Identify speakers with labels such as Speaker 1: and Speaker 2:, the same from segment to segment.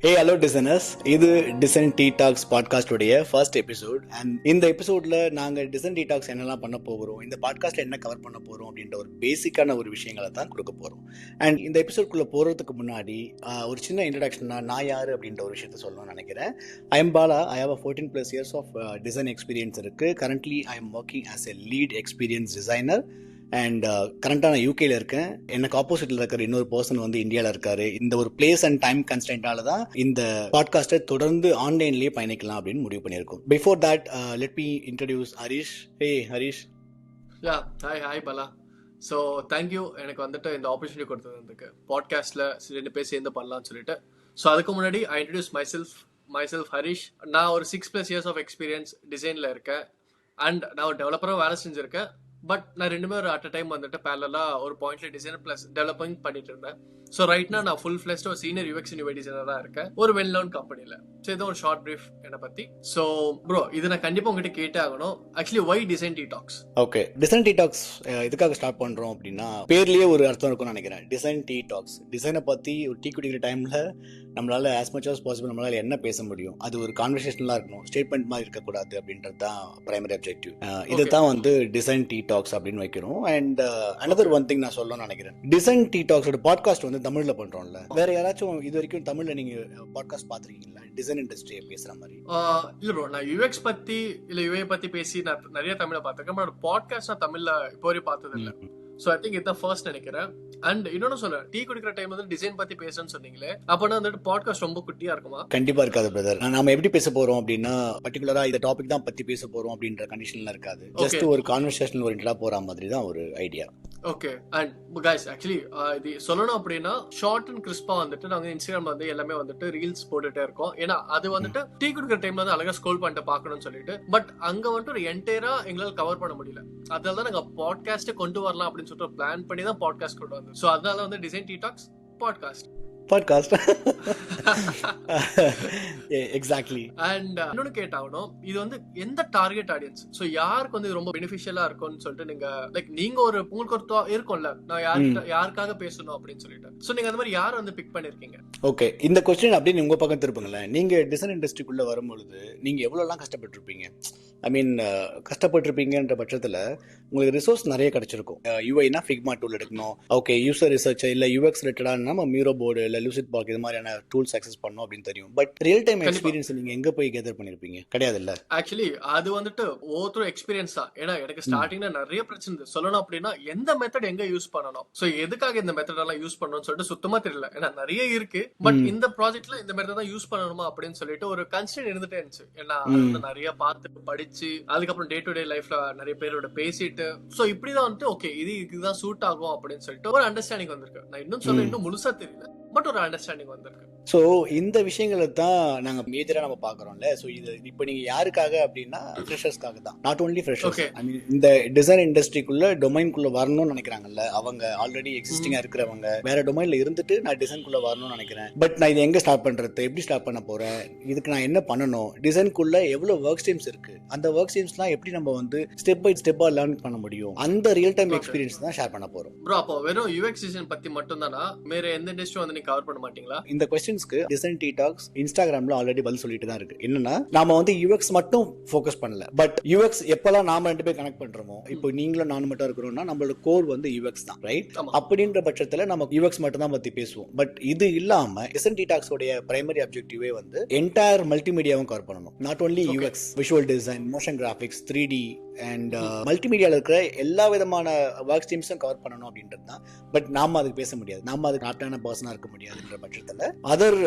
Speaker 1: ஹே hello designers, இது design tea talks பாட்காஸ்டோடைய first episode. And இந்த எபிசோட்ல நாங்கள் டிசைன் டீ டாக்ஸ் என்னெல்லாம் பண்ண போகிறோம், இந்த பாட்காஸ்ட்ல என்ன கவர் பண்ண போகிறோம் அப்படின்ற ஒரு பேசிக்கான ஒரு விஷயங்களை தான் கொடுக்க போகிறோம். அண்ட் இந்த எபிசோட்குள்ளே போகிறதுக்கு முன்னாடி ஒரு சின்ன இன்ட்ரடக்ஷனாக நான் யார் அப்படின்ற ஒரு விஷயத்த சொல்லணும்னு நினைக்கிறேன். I am Bala. I have 14+ years of design experience இருக்குது. Currently I am working as a lead experience designer. And கரண்டாக நான் யூகேல இருக்கேன். எனக்கு ஆப்போசிட்ல இருக்கிற இன்னொரு பர்சன் வந்து இந்தியாவில் இருக்காரு. இந்த ஒரு பிளேஸ் அண்ட் டைம் கன்ஸ்டன்டால தான் இந்த பாட்காஸ்ட்டை தொடர்ந்து ஆன்லைன்லேயே பயணிக்கலாம் அப்படின்னு முடிவு பண்ணியிருக்கோம். Before that let me introduce Harish. Hey Harish.
Speaker 2: Hi Bala. So thank you எனக்கு வந்துட்டு இந்த ஆப்பர்ச்சுனிட்டி கொடுத்ததுக்கு பாட்காஸ்ட்ல 2 பேர் சேர்ந்து பண்ணலாம்னு சொல்லிட்டு. ஸோ அதுக்கு முன்னாடி ஐ இன்ட்ரடியூஸ் மைசெல்ஃப் ஹரிஷ். நான் ஒரு 6+ years ஆஃப் எக்ஸ்பீரியன்ஸ் டிசைன்ல இருக்கேன். அண்ட் நான் ஒரு டெவலப்பராக வேலை செஞ்சிருக்கேன். பட் நான் ரெண்டுமே ஒரு அட் அ டைம் வந்துட்டு பேரலா ஒரு பாயிண்ட்ல டிசைனர் பிளஸ் டெவலப்பிங் பண்ணிட்டு இருந்தேன். ஸோ ரைட்னா நான் ஃபுல் ஃபிளெஸ்ட் ஒரு சீனியர் யூஎக்ஸ் அண்ட் யூஐ டிசைனரா இருக்கேன் ஒரு வெல் நோன் கம்பெனில. ஸோ இது ஒரு ஷார்ட் பிரீஃப் என்னை பத்தி. ஸோ ப்ரோ, இது நான் கண்டிப்பா உங்ககிட்ட கேட்டே ஆகணும். Actually why design tea talks?
Speaker 1: Okay, design tea talks இதுக்காக ஸ்டார்ட் பண்றோம் அப்படின்னா பேர்லயே ஒரு அர்த்தம் இருக்கும்னு நினைக்கிறேன். டிசைன் டீ டாக்ஸ், டிசைனை பத்தி ஒரு டீ குடிக்கிற டைம்ல நம்மளால as much as possible நம்மளால என்ன பேச முடியும், அது ஒரு கான்வர்சேஷனலா இருக்கணும், ஸ்டேட்மெண்ட் மாதிரி இருக்கக்கூடாது அப்படின்றது தான் பிரைமரி அப்ஜெக்டிவ். இதுதான் வந்து டிசைன் டீ டாக்ஸ் அப்படின்னு வைக்கிறோம். அண்ட் அனதர் ஒன் திங் நான் சொல்லணும்னு நினைக்கிறேன். டிசைன் டீ டாக்ஸோட பாட்காஸ்ட் வந்து தமிழ்ல பண்றோம்ல, வேற யாராச்சும் இது வரைக்கும் தமிழ்ல நீங்க பாட்காஸ்ட் பாத்துருக்கீங்களா டிசைன் இண்டஸ்ட்ரியை பேசுற மாதிரி?
Speaker 2: இல்ல ப்ரோ, நான் யூஎக்ஸ் பத்தி இல்ல யூஐ பத்தி பேசி நான் நிறைய தமிழ்ல பாத்திருக்கேன். பட் பாட்காஸ்ட் நான் தமிழ்ல இப்போ வரைக்கும் பார்த்தது இல்லை. ஸோ ஐ திங்க் இதான் ஃபர்ஸ்ட் நினைக்கிறேன். அண்ட் இன்னொன்னு சொல்றேன், டீ குடிக்கிற டைம் வந்து டிசைன் பத்தி பேசணும்னு சொன்னீங்களே, அப்பனா வந்துட்டு பாட்காஸ்ட் ரொம்ப குட்டியா இருக்குமா?
Speaker 1: கண்டிப்பா இருக்காது பிரதர். நாம எப்படி பேச போறோம் அப்படின்னா பர்டிகுலரா இந்த டாபிக் தான் பத்தி பேச போறோம் அப்படின்ற கண்டிஷன்ல இருக்காது. ஜஸ்ட் ஒரு கான்வர்சேஷன் ஓரியன்டா போற மாதிரி தான் ஒரு idea.
Speaker 2: Okay. And guys, actually இது சொல்லணும் அப்படின்னா ஷார்ட் அண்ட் கிறிஸ்பா வந்துட்டு நாங்க இன்ஸ்டாகிராம்ல வந்து எல்லாமே வந்துட்டு ரீல்ஸ் போட்டுட்டே இருக்கோம். ஏன்னா அது வந்துட்டு டீ குடிக்கிற டைம்ல வந்து அழகா ஸ்க்ரோல் பண்ணிட்டு பாக்கணும்னு சொல்லிட்டு. பட் அங்க வந்துட்டு ஒரு என்டையரா எங்களால கவர் பண்ண முடியல. அதனால தான் நாங்க பாட்காஸ்ட் கொண்டு வரலாம் அப்படின்னு சொல்லிட்டு பிளான் பண்ணி தான் பாட்காஸ்ட் கொண்டு வந்தோம். ஸோ அதனால வந்து design tea talks podcast.
Speaker 1: Exactly.
Speaker 2: And இன்னொன்னு கேட்டாகணும், இது வந்து எந்த டார்கெட் ஆடியன்ஸ், சோ யாருக்கு வந்து ரொம்ப பெனிஃபிஷியலா இருக்கும்னு சொல்லிட்டு நீங்க லைக் நீங்க ஒரு உங்களுக்கு ஒரு இருக்கும்ல, நான் யாருக்காக பேசணும் அப்படின்னு சொல்லிட்டு. சோ நீங்க அந்த மாதிரி யார் வந்து பிக் பண்ணிருக்கீங்க?
Speaker 1: ஓகே, இந்த क्वेश्चन அப்படியே உங்க பக்கம் திருப்புங்களேன். நீங்க டிசைன் இண்டஸ்ட்ரிக்குள்ள வரும்பொழுது நீங்க எவ்வளவு எல்லாம் கஷ்டப்பட்டிருப்பீங்க. ஐ மீன் கஷ்டப்பட்டிருப்பீங்கன்ற பட்சத்துல உங்களுக்கு ரிசோர்ஸ் நிறைய கிடைச்சிருக்கும். யூஐனா ஃபிக்மா டூல் எடுக்கணும், ஓகே யூசர் ரிசர்ச் இல்ல யூஎக்ஸ் ரிலேட்டடா நம்ம மிரோ போர்டு இல்ல லூசிட் பார்க் இது மாதிரியான டூல்ஸ் அக்சஸ் பண்ணோம் அப்படின்னு தெரியும். பட் ரியல் டைம் எக்ஸ்பீரியன்ஸ் நீங்க எங்க போய் கேதர் பண்ணிருப்பீங்க? கிடையாது இல்ல.
Speaker 2: ஆக்சுவலி அது வந்துட்டு ஒவ்வொரு எக்ஸ்பீரியன்ஸ் தான். ஏன்னா எனக்கு ஸ்டார்டிங்ல நிறைய பிரச்சனை சொல்லணும் அப்படின்னா எந்த மெத்தட் எங்க யூஸ் பண்ணணும், சோ எதுக்காக இந்த மெத்தட் எல்லாம் யூஸ் பண்ணணும்னு சொல்லிட்டு சுத்தமா தெரியல. ஏன்னா நிறைய இருக்கு, பட் இந்த ப்ராஜெக்ட்ல இந்த மெத்தட் தான் யூஸ் பண்ணணுமா அப்படின்னு சொல்லிட்டு ஒரு கன்ஸ்டன்ட் இருந்துட்டே இருந்துச்சு. ஏன்னா நிறைய பார்த்து படிச்சு அதுக்கப்புறம் டே டு டே லைஃப்ல நிறைய பேரோட பேசிட்டு சோ இப்படிதான் வந்துட்டு ஓகே இதுதான் சூட் ஆகும் அப்படின்னு சொல்லிட்டு ஒரு அண்டர்ஸ்டாண்டிங் வந்திருக்கு. நான் இன்னும் சொல்ல இன்னும் முழுசா தெரியல, பட் ஒரு அண்டர்ஸ்டாண்டிங் வந்திருக்கு.
Speaker 1: ஸோ இந்த விஷயங்களை தான் நாங்கள் மேஜராக நம்ம பார்க்குறோம்ல. ஸோ இது இப்போ நீங்கள் யாருக்காக அப்படின்னா ஃப்ரெஷர்ஸ்க்காக தான். நாட் ஓன்லி ஃப்ரெஷர்ஸ், ஐ மீன் இந்த டிசைன் இண்டஸ்ட்ரிக்குள்ள டொமைன்குள்ளே வரணும்னு நினைக்கிறாங்கல்ல, அவங்க ஆல்ரெடி எக்ஸிஸ்டிங்காக இருக்கிறவங்க வேற டொமைனில் இருந்துட்டு நான் டிசைன்குள்ளே வரணும்னு நினைக்கிறேன். பட் நான் இது எங்கே ஸ்டார்ட் பண்ணுறது, எப்படி ஸ்டார்ட் பண்ண போகிறேன், இதுக்கு நான் என்ன பண்ணணும், டிசைனுக்குள்ளே எவ்வளோ ஒர்க் ஸ்ட்ரீம்ஸ் இருக்குது, அந்த ஒர்க் ஸ்ட்ரீம்ஸ்லாம் எப்படி நம்ம வந்து ஸ்டெப் பை ஸ்டெப்பாக லேர்ன் பண்ண முடியும், அந்த ரியல் டைம் எக்ஸ்பீரியன்ஸ் தான் ஷேர் பண்ண போகிறோம்.
Speaker 2: ப்ரோ, அப்போ வெறும் யூஎக்ஸ் டிசைன் பற்றி மட்டும் தானா, வேற எந்த இண்டஸ்ட்ரி வந்து நீங்க கவர் பண்ண மாட்டீங்களா?
Speaker 1: இந்த கொஸ்டின்ஸ்க்கு டிசைன் டீ டாக்ஸ் இன்ஸ்டாகிராம்ல ஆல்ரெடி பதில் சொல்லிட்டு தான் இருக்கு. என்னன்னா நாம வந்து யூஎக்ஸ் மட்டும் ஃபோக்கஸ் பண்ணல, பட் யூஎக்ஸ் எப்பெல்லாம் நாம 2 பேர் கனெக்ட் பண்றோமோ, இப்போ நீங்களும் நானும் மட்டும் இருக்கிறோம்னா நம்மளோட கோர் வந்து யூஎக்ஸ் தான், ரைட்? அப்படின்ற பட்சத்துல நம்ம யூஎக்ஸ் மட்டும் தான் பத்தி பேசுவோம். பட் இது இல்லாம டிசைன் டீ டாக்ஸ் உடைய பிரைமரி அப்ஜெக்டிவே வந்து என்டையர் மல்டிமீடியாவும் கவர் பண்ணணும். Not only UX, visual design, motion graphics, 3D and மல்டிமீடியாவில் இருக்கிற எல்லா விதமான ஒர்க் ஸ்ட்ரீம்ஸும் கவர் பண்ணணும் அப்படின்றது தான். பட் நாம அதுக்கு பேச முடியாது, நாம அதுக்கு ஆப்டான பர்சனா இருக்க முடியாதுன்ற பட்சத்துல அதர்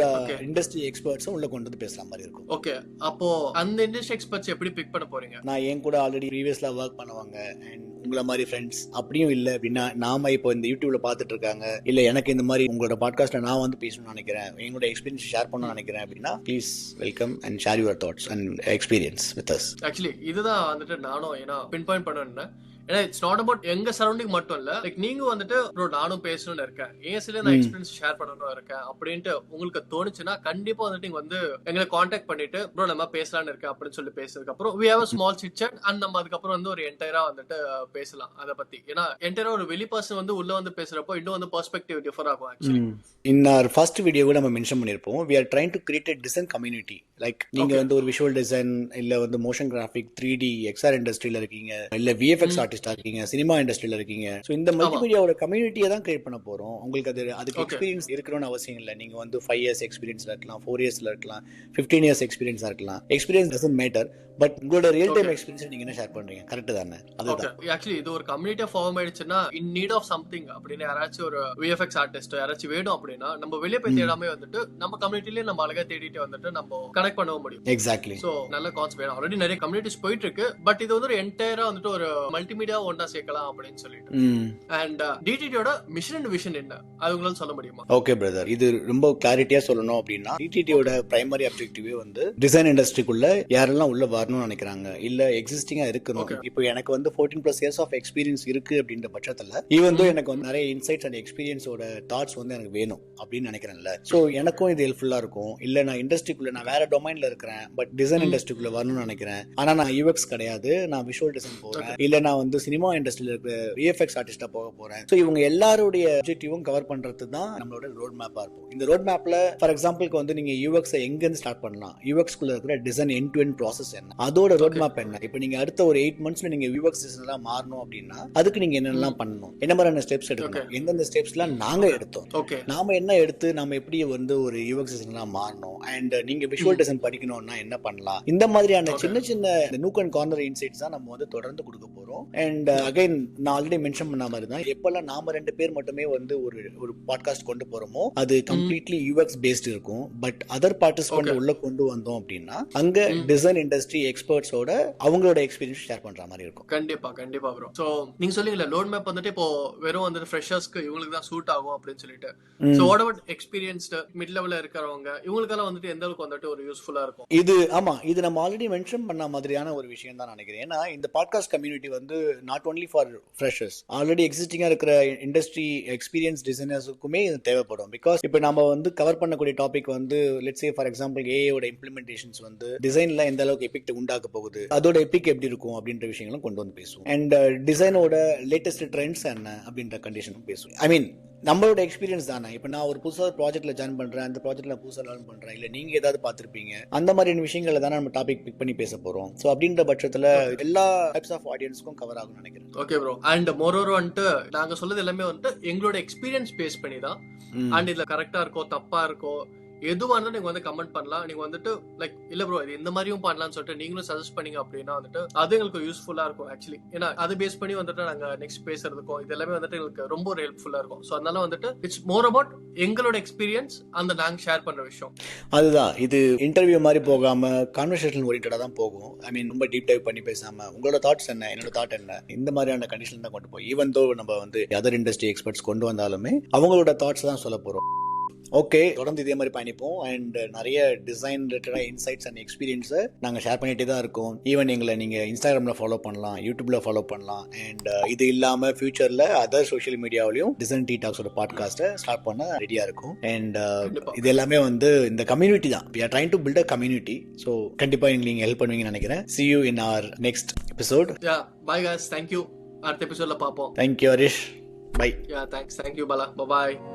Speaker 1: இண்டஸ்ட்ரி எக்ஸ்பர்ட்ஸும் உள்ள கொண்டு வந்து பேசுற மாதிரி இருக்கும்.
Speaker 2: ஓகே, அப்போ அந்த இண்டஸ்ட்ரி எக்ஸ்பர்ட்ஸ் எப்படி பிக் பண்ண போறீங்க?
Speaker 1: நான் என் கூட ஆல்ரெடி ப்ரீவியஸ்ல ஒர்க் பண்ணுவாங்க அண்ட் உங்களை மாதிரி ஃப்ரெண்ட்ஸ் அப்படியும் இல்லை அப்படின்னா, நாம இப்போ இந்த யூடியூப்ல பார்த்துட்டு இருக்காங்க, இல்ல எனக்கு இந்த மாதிரி உங்களோட பாட்காஸ்ட்ல நான் வந்து பேசணும்னு நினைக்கிறேன், எங்களோட எக்ஸ்பீரியன்ஸ் ஷேர் பண்ணணும்னு நினைக்கிறேன் அப்படின்னா please welcome and share your thoughts and experience with us.
Speaker 2: Actually இதுதான் வந்துட்டு நானும் ஏன்னா பின் பாயிண்ட் பண்ணேன். ஏன்னா இட்ஸ் நாட் அபவுட் எங்க சரௌண்டிங் மட்டும் இல்ல, லைக் நீங்க வந்துட்டு ப்ரோ நானும் பேசணும்னு இருக்கேன், ஏன் சில நான் எக்ஸ்பீரியன்ஸ் ஷேர் பண்ணணும் இருக்கேன் அப்படின்ட்டு உங்களுக்கு தோணுச்சுன்னா கண்டிப்பா வந்துட்டு நீங்க வந்து எங்களை காண்டாக்ட் பண்ணிட்டு ப்ரோ நம்ம பேசலாம்னு இருக்கேன் அப்படின்னு சொல்லி பேசுறதுக்கு அப்புறம் we have a small chit chat and நம்ம அதுக்கப்புறம் வந்து ஒரு என்டையரா வந்துட்டு பேசலாம் அதை பத்தி. ஏன்னா என்டையரா ஒரு வெளி பர்சன் வந்து உள்ள வந்து பேசுறப்போ இன்னும் வந்து பெர்ஸ்பெக்டிவ் டிஃபர் ஆகும் ஆக்சுவலி.
Speaker 1: இன் ஆர் ஃபர்ஸ்ட் வீடியோ கூட நம்ம மென்ஷன் பண்ணிருப்போம், we are trying to create a design community. Like நீங்க வந்து ஒரு விஷுவல் டிசைன் இல்ல வந்து மோஷன் கிராஃபிக் 3D XR இண்டஸ்ட்ரியில இருக்கீங்க, இல்ல VFX ஆர்டிஸ்டா இருக்கீங்க, சினிமா இண்டஸ்ட்ரியில இருக்கீங்க, சோ இந்த மல்டிமீடியாவோட கம்யூனிட்டியை தான் கிரியேட் பண்ண போறோம். உங்களுக்கு அதுக்கு எக்ஸ்பீரியன்ஸ் இருக்கணும்னு அவசியம் இல்லை. நீங்க வந்து 5 years எக்ஸ்பீரியன்ஸ்ல இருக்கலாம், 4 yearsல இருக்கலாம், 15 years எக்ஸ்பீரியன்ஸா இருக்கலாம். எக்ஸ்பீரியன்ஸ் டசன்ட் மேட்டர், பட் உங்களோட ரியல் டைம் எக்ஸ்பீரியன்ஸ் நீங்க என்ன ஷேர் பண்றீங்க, கரெக்ட் தானே? அதுதான்
Speaker 2: ஆக்சுவலி இது ஒரு கம்யூனிட்டியா ஃபார்ம் ஆயிடுச்சுன்னா இன் நீட் ஆஃப் சம்திங் அப்படின்னு யாராச்சும் ஒரு VFX ஆர்டிஸ்ட் யாராச்சும் வேணும் அப்படின்னா நம்ம வெளியே போய் தேடாமே வந்துட்டு நம்ம கம்யூனிட்டிலேயே நம்ம அழகா தேடிட்டு வந்துட்டு நம்ம கனெக்ட் பண்ண முடியும்.
Speaker 1: எக்ஸாக்ட்லி.
Speaker 2: சோ நல்ல கான்செப்ட். ஆல்ரெடி நிறைய கம்யூனிட்டிஸ் போயிட்டு இருக்கு, பட் இது வந்து ஒரு என்டையரா வந்துட்டு ஒரு மல்டிமீடியா ஒன்னா சேர்க்கலாம் அப்படின்னு சொல்லிட்டு. அண்ட் டிடிடியோட மிஷன் அண்ட் விஷன் என்ன அது உங்களால சொல்ல முடியுமா?
Speaker 1: ஓகே பிரதர், இது ரொம்ப கிளாரிட்டியா சொல்லணும் அப்படின்னா டிடிடியோட பிரைமரி அப்ஜெக்டிவே வந்து டிசைன் இண்டஸ்ட்ரிக்குள்ள யாரெல்லாம் உள்ள வரணும்னு நினைக்கிறாங்க இல்ல எக்ஸிஸ்டிங்கா இருக்கணும். இப்போ எனக்கு வந்து 14+ years ஆஃப் எக்ஸ்பீரியன்ஸ் இருக்கு அப்படின்ற பட்சத்துல ஈவன் தோ எனக்கு வந்து நிறைய இன்சைட்ஸ் அண்ட் எக்ஸ்பீரியன்ஸோட தாட்ஸ் வந்து எனக்கு வேணும் அப்படின்னு நினைக்கிறேன்ல. சோ எனக்கும் இது ஹெல்ப்ஃபுல்லா இருக்கும். இல்ல நான் இண்டஸ்ட்ரிக்குள்ள நான் வேற டொமைன்ல இருக்கிறேன், பட் டிசைன் இண்டஸ்ட்ரிக்குள்ள வரணும்னு நினைக்கிறேன், ஆனா நான் UX கிடையாது, நான் விஷுவல் டிசைன் போறேன், இல்ல நான் வந்து சினிமா இண்டஸ்ட்ரியில இருக்கிற VFX ஆர்டிஸ்டா போக போறேன். சோ இவங்க எல்லாருடைய ஆப்ஜெக்டிவும் கவர் பண்றது தான் நம்மளோட ரோட் மேப்பா இருக்கும். இந்த ரோட் மேப்ல ஃபார் எக்ஸாம்பிளுக்கு வந்து நீங்க UX எங்க இருந்து ஸ்டார்ட் பண்ணலாம், UX குள்ள இருக்கிற design end to end process என்ன, அதோட ரோட் மேப் என்ன, இப்போ நீங்க அடுத்த ஒரு 8 monthsல நீங்க UX டிசைனரா மாறணும் அப்படின்னா அதுக்கு நீங்க என்னெல்லாம் பண்ணணும், என்ன மாதிரியான ஸ்டெப்ஸ் எடுக்கணும், எந்தெந்த ஸ்டெப்ஸ்லாம் நாங்க எடுத்தோம், நாம என்ன எடுத்து நாம எப்படி வந்து ஒரு UX டிசைனரா மாறணும், அண்ட் நீங்க விஷுவல் டிசைன் படிக்கணும்னா என்ன பண்ணலாம், இந்த மாதிரியான சின்ன சின்ன நூக் அண்ட் கார்னர் இன்சைட்ஸ் தான் நம்ம வந்து தொடர்ந்து கொடுக்க போறோம். அண்ட் அகைன் நான் ஆல்ரெடி மென்ஷன் பண்ண மாதிரி தான் எப்பெல்லாம் நாம 2 பேர் மட்டுமே வந்து ஒரு பாட்காஸ்ட் கொண்டு போறோமோ அது கம்ப்ளீட்லி UX பேஸ்ட் இருக்கும். பட் அதர் பார்ட்டிசிபென்ட் உள்ள கொண்டு வந்தோம் அப்படின்னா அங்க டிசைன் இண்டஸ்ட்ரி எக்ஸ்பர்ட்ஸோட அவங்களோட எக்ஸ்பீரியன்ஸ் ஷேர் பண்ற மாதிரி இருக்கும்.
Speaker 2: கண்டிப்பா கண்டிப்பா ப்ரோ. சோ நீங்க சொல்லுங்க லோட் மேப் வந்துட்டு இப்போ வெறும் வந்து ஃப்ரெஷர்ஸ்க்கு இவங்களுக்கு தான் சூட் ஆகும் அப்படின்னு சொல்லிட்டு, so what about experienced mid லெவல்ல இருக்கிறவங்க இவங்களுக்கெல்லாம் வந்துட்டு எந்த அளவுக்கு வந்துட்டு ஒரு யூஸ்ஃபுல்லா இருக்கும்?
Speaker 1: இது ஆமா, இது நம்ம ஆல்ரெடி மென்ஷன் பண்ண மாதிரியான ஒரு விஷயம் தான் நினைக்கிறேன். ஏன்னா இந்த பாட்காஸ்ட் கம்யூனிட்டி வந்து not only for freshers, already எக்ஸிஸ்டிங்கா இருக்கிற இண்டஸ்ட்ரி எக்ஸ்பீரியன்ஸ் டிசைனர்ஸுக்குமே இது தேவைப்படும். பிகாஸ் இப்போ நம்ம வந்து கவர் பண்ணக்கூடிய டாபிக் வந்து லெட்ஸ் சே ஃபார் எக்ஸாம்பிள் ஏஐயோட இம்ப்ளிமெண்டேஷன்ஸ் வந்து டிசைன்ல எந்த அளவுக்கு எஃபெக்ட் உண்டாக்க போகுது, அதோட எபிக் எப்படி இருக்கும் அப்படின்ற விஷயங்களும் கொண்டு வந்து பேசுவோம். அண்ட் டிசைனோட லேட்டஸ்ட் ட்ரெண்ட்ஸ் என்ன அப்படின்ற கண்டிஷனும் பேசுவோம். ஐ மீன் நம்மளோட எக்ஸ்பீரியன்ஸ் தானே. இப்போ நான் ஒரு புதுசாக ப்ராஜெக்ட்ல ஜாயின் பண்றேன், அந்த ப்ராஜெக்ட்ல புதுசாக லேர்ன் பண்றேன், இல்ல நீங்க ஏதாவது பார்த்துருப்பீங்க, அந்த மாதிரியான விஷயங்களை தானே நம்ம டாபிக் பிக் பண்ணி பேச போறோம். ஸோ அப்படின்ற பட்சத்துல எல்லா டைப்ஸ் ஆஃப் ஆடியன்ஸ்க்கும் கவர் ஆகும்னு நினைக்கிறேன்.
Speaker 2: Okay bro. அண்ட் மோரோவர் வந்துட்டு நாங்க சொல்றது எல்லாமே வந்துட்டு எங்களோட எக்ஸ்பீரியன்ஸ் பேஸ் பண்ணி தான். அண்ட் இதுல கரெக்டா இருக்கோ தப்பா இருக்கோ எதுவா இருந்தாலும் நீங்க வந்து கமெண்ட் பண்ணலாம். நீங்க வந்துட்டு லைக் இல்ல ப்ரோ இது இந்த மாதிரியும் பண்ணலாம்னு சொல்லிட்டு நீங்களும் சஜஸ்ட் பண்ணீங்க அப்படின்னா வந்துட்டு அது எங்களுக்கு யூஸ்ஃபுல்லா இருக்கும் ஆக்சுவலி. ஏன்னா அது பேஸ் பண்ணி வந்துட்டு நாங்க நெக்ஸ்ட் பேசுறதுக்கும் இது எல்லாமே வந்துட்டு எங்களுக்கு ரொம்ப ஒரு ஹெல்ப்ஃபுல்லா இருக்கும். ஸோ அதனால வந்துட்டு இட்ஸ் மோர் அபவுட் எங்களோட எக்ஸ்பீரியன்ஸ் அந்த நாங்க ஷேர் பண்ற விஷயம்.
Speaker 1: அதுதான் இது இன்டர்வியூ மாதிரி போகாம கான்வர்சேஷன் ஓரியன்டா தான் போகும். ஐ மீன் ரொம்ப டீப் டைவ் பண்ணி பேசாம உங்களோட தாட்ஸ் என்ன என்னோட தாட் என்ன இந்த மாதிரியான கண்டிஷன் தான் கொண்டு போய் ஈவன் தோ நம்ம வந்து அதர் இண்டஸ்ட்ரி எக்ஸ்பர்ட்ஸ் கொண்டு வந்தாலுமே அவங்களோட தாட்ஸ் தான் சொல்ல போறோம். ஓகே, தொடர்ந்து இதே மாதிரி பயணிப்போம். அண்ட் நிறைய டிசைன் ரிலேட்டடாக இன்சைட்ஸ் அண்ட் எக்ஸ்பீரியன்ஸை நாங்கள் ஷேர் பண்ணிகிட்டே தான் இருக்கோம். ஈவன் எங்களை நீங்கள் இன்ஸ்டாகிராமில் ஃபாலோ பண்ணலாம், யூடியூப்ல ஃபாலோ பண்ணலாம். அண்ட் இது இல்லாமல் ஃபியூச்சரில் அதர் சோஷியல் மீடியாவிலையும் டிசைன் டீ டாக்ஸோட பாட்காஸ்ட்டை ஸ்டார்ட் பண்ண ரெடியாக இருக்கும். அண்ட் இது எல்லாமே வந்து இந்த கம்யூனிட்டி தான். We are trying to build a community. So கண்டிப்பாக எங்களுக்கு நீங்கள் ஹெல்ப் பண்ணுவீங்கன்னு நினைக்கிறேன். See you in our next episode.
Speaker 2: Yeah, bye guys. Thank you. அடுத்த எபிசோட்ல பார்ப்போம்.
Speaker 1: Thank you, Harish. Bye.
Speaker 2: Yeah, thanks. Thank you, Bala. Bye-bye.